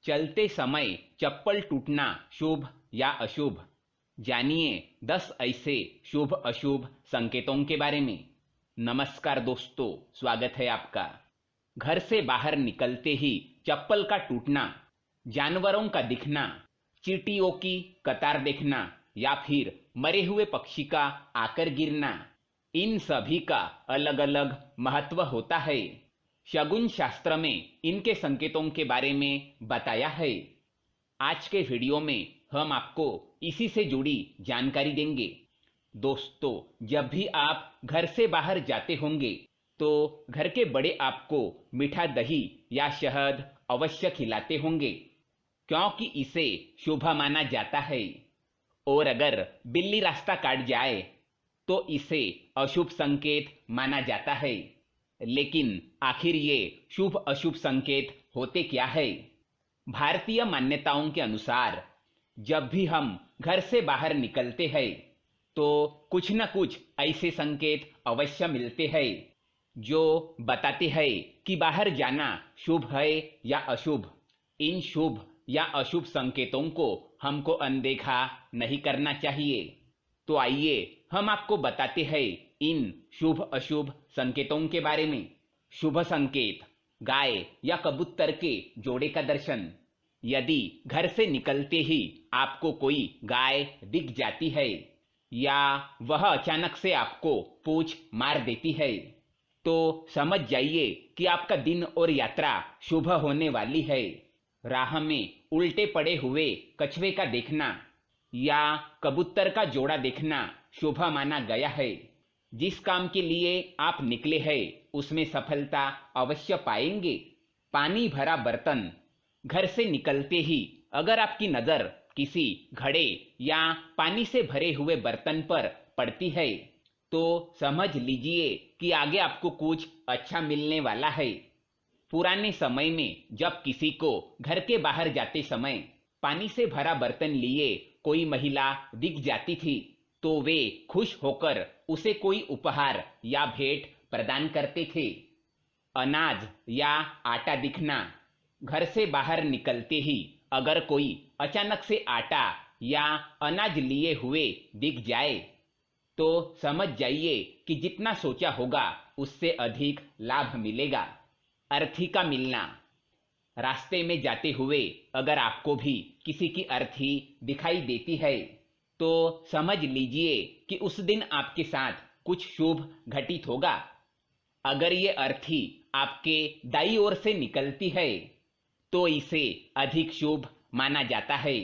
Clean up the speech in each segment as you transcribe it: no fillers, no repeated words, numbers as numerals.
चलते समय चप्पल टूटना शुभ या अशुभ। जानिए 10 ऐसे शुभ अशुभ संकेतों के बारे में। नमस्कार दोस्तों, स्वागत है आपका। घर से बाहर निकलते ही चप्पल का टूटना, जानवरों का दिखना, चींटियों की कतार देखना या फिर मरे हुए पक्षी का आकर गिरना, इन सभी का अलग अलग महत्व होता है। शगुन शास्त्र में इनके संकेतों के बारे में बताया है। आज के वीडियो में हम आपको इसी से जुड़ी जानकारी देंगे। दोस्तों, जब भी आप घर से बाहर जाते होंगे तो घर के बड़े आपको मीठा दही या शहद अवश्य खिलाते होंगे, क्योंकि इसे शुभ माना जाता है। और अगर बिल्ली रास्ता काट जाए तो इसे अशुभ संकेत माना जाता है। लेकिन आखिर ये शुभ अशुभ संकेत होते क्या है? भारतीय मान्यताओं के अनुसार जब भी हम घर से बाहर निकलते हैं तो कुछ न कुछ ऐसे संकेत अवश्य मिलते हैं जो बताते हैं कि बाहर जाना शुभ है या अशुभ। इन शुभ या अशुभ संकेतों को हमको अनदेखा नहीं करना चाहिए। तो आइए हम आपको बताते हैं इन शुभ अशुभ संकेतों के बारे में। शुभ संकेत: गाय या कबूतर के जोड़े का दर्शन। यदि घर से निकलते ही आपको कोई गाय दिख जाती है या वह अचानक से आपको पूंछ मार देती है तो समझ जाइए कि आपका दिन और यात्रा शुभ होने वाली है। राह में उल्टे पड़े हुए कछुए का देखना या कबूतर का जोड़ा देखना शुभ माना गया है। जिस काम के लिए आप निकले हैं उसमें सफलता अवश्य पाएंगे। पानी भरा बर्तन: घर से निकलते ही अगर आपकी नजर किसी घड़े या पानी से भरे हुए बर्तन पर पड़ती है तो समझ लीजिए कि आगे आपको कुछ अच्छा मिलने वाला है। पुराने समय में जब किसी को घर के बाहर जाते समय पानी से भरा बर्तन लिए कोई महिला दिख जाती थी तो वे खुश होकर उसे कोई उपहार या भेंट प्रदान करते थे। अनाज या आटा दिखना: घर से बाहर निकलते ही अगर कोई अचानक से आटा या अनाज लिए हुए दिख जाए तो समझ जाइए कि जितना सोचा होगा उससे अधिक लाभ मिलेगा। अर्थी का मिलना: रास्ते में जाते हुए अगर आपको भी किसी की अर्थी दिखाई देती है तो समझ लीजिए कि उस दिन आपके साथ कुछ शुभ घटित होगा। अगर ये अर्थी आपके दाईं ओर से निकलती है तो इसे अधिक शुभ माना जाता है।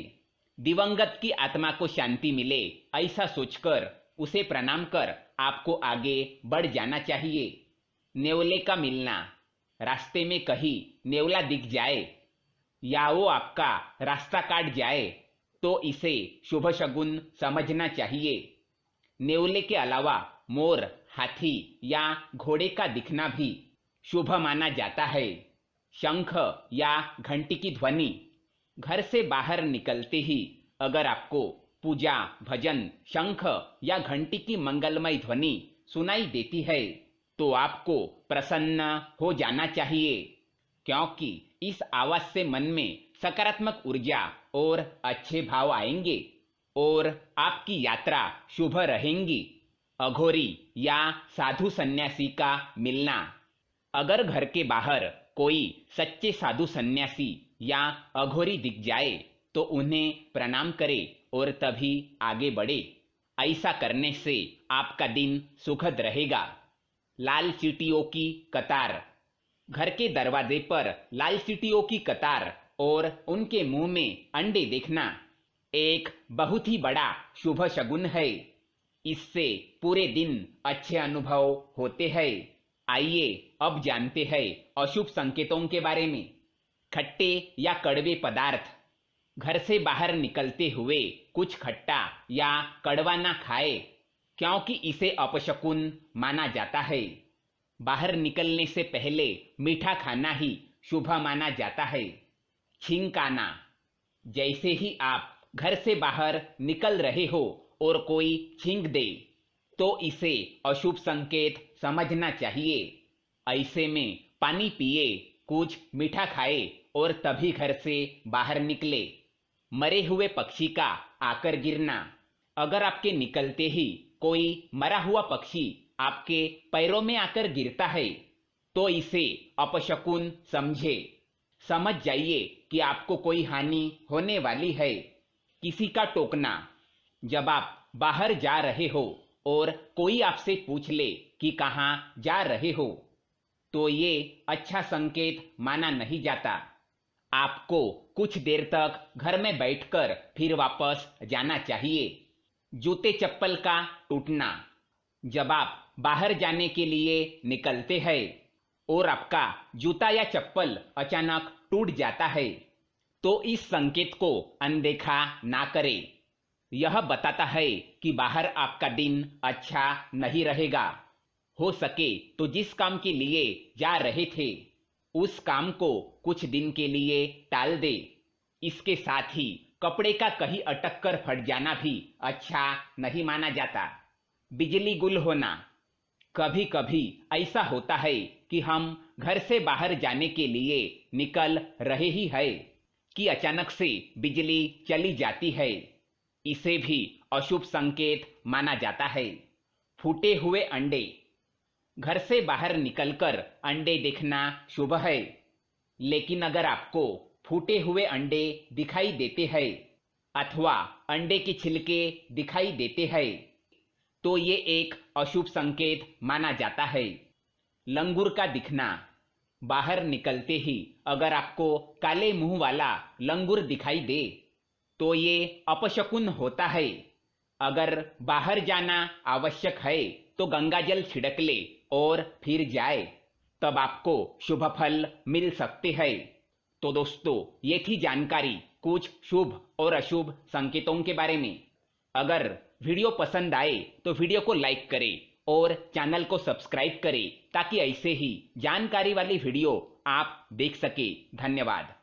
दिवंगत की आत्मा को शांति मिले ऐसा सोचकर उसे प्रणाम कर आपको आगे बढ़ जाना चाहिए। नेवले का मिलना: रास्ते में कहीं नेवला दिख जाए या वो आपका रास्ता काट जाए तो इसे शुभ शगुन समझना चाहिए। नेवले के अलावा मोर, हाथी या घोड़े का दिखना भी शुभ माना जाता है। शंख या घंटी की ध्वनि: घर से बाहर निकलते ही अगर आपको पूजा, भजन, शंख या घंटी की मंगलमय ध्वनि सुनाई देती है तो आपको प्रसन्न हो जाना चाहिए, क्योंकि इस आवाज से मन में सकारात्मक ऊर्जा और अच्छे भाव आएंगे और आपकी यात्रा शुभ रहेंगी। अघोरी या साधु सन्यासी का मिलना: अगर घर के बाहर कोई सच्चे साधु सन्यासी या अघोरी दिख जाए तो उन्हें प्रणाम करें और तभी आगे बढ़े। ऐसा करने से आपका दिन सुखद रहेगा। लाल चींटियों की कतार: घर के दरवाजे पर लाल चींटियों की कतार और उनके मुंह में अंडे देखना एक बहुत ही बड़ा शुभ शगुन है। इससे पूरे दिन अच्छे अनुभव होते हैं। आइए अब जानते हैं अशुभ संकेतों के बारे में। खट्टे या कड़वे पदार्थ: घर से बाहर निकलते हुए कुछ खट्टा या कड़वा ना खाए, क्योंकि इसे अपशकुन माना जाता है। बाहर निकलने से पहले मीठा खाना ही शुभ माना जाता है। छींक आना: जैसे ही आप घर से बाहर निकल रहे हो और कोई छींक दे तो इसे अशुभ संकेत समझना चाहिए। ऐसे में पानी पिए, कुछ मीठा खाए और तभी घर से बाहर निकले। मरे हुए पक्षी का आकर गिरना। अगर आपके निकलते ही कोई मरा हुआ पक्षी आपके पैरों में आकर गिरता है तो इसे अपशकुन समझे। समझ जाइए कि आपको कोई हानि होने वाली है। किसी का टोकना। जब आप बाहर जा रहे हो और कोई आपसे पूछ ले कि कहाँ जा रहे हो तो ये अच्छा संकेत माना नहीं जाता। आपको कुछ देर तक घर में बैठकर फिर वापस जाना चाहिए। जूते चप्पल का टूटना। जब आप बाहर जाने के लिए निकलते हैं और आपका जूता या चप्पल अचानक टूट जाता है तो इस संकेत को अनदेखा ना करें। यह बताता है कि बाहर आपका दिन अच्छा नहीं रहेगा। हो सके तो जिस काम के लिए जा रहे थे उस काम को कुछ दिन के लिए टाल दे। इसके साथ ही कपड़े का कहीं अटक कर फट जाना भी अच्छा नहीं माना जाता। बिजली गुल होना। कभी कभी ऐसा होता है कि हम घर से बाहर जाने के लिए निकल रहे ही है कि अचानक से बिजली चली जाती है। इसे भी अशुभ संकेत माना जाता है। फूटे हुए अंडे। घर से बाहर निकलकर अंडे देखना शुभ है, लेकिन अगर आपको फूटे हुए अंडे दिखाई देते हैं अथवा अंडे के छिलके दिखाई देते हैं तो ये एक अशुभ संकेत माना जाता है। लंगूर का दिखना। बाहर निकलते ही अगर आपको काले मुंह वाला लंगूर दिखाई दे तो ये अपशकुन होता है। अगर बाहर जाना आवश्यक है तो गंगाजल छिड़क ले और फिर जाए, तब आपको शुभ फल मिल सकते हैं। तो दोस्तों, ये थी जानकारी कुछ शुभ और अशुभ संकेतों के बारे में। अगर वीडियो पसंद आए तो वीडियो को लाइक करें और चैनल को सब्सक्राइब करें ताकि ऐसे ही जानकारी वाली वीडियो आप देख सके। धन्यवाद।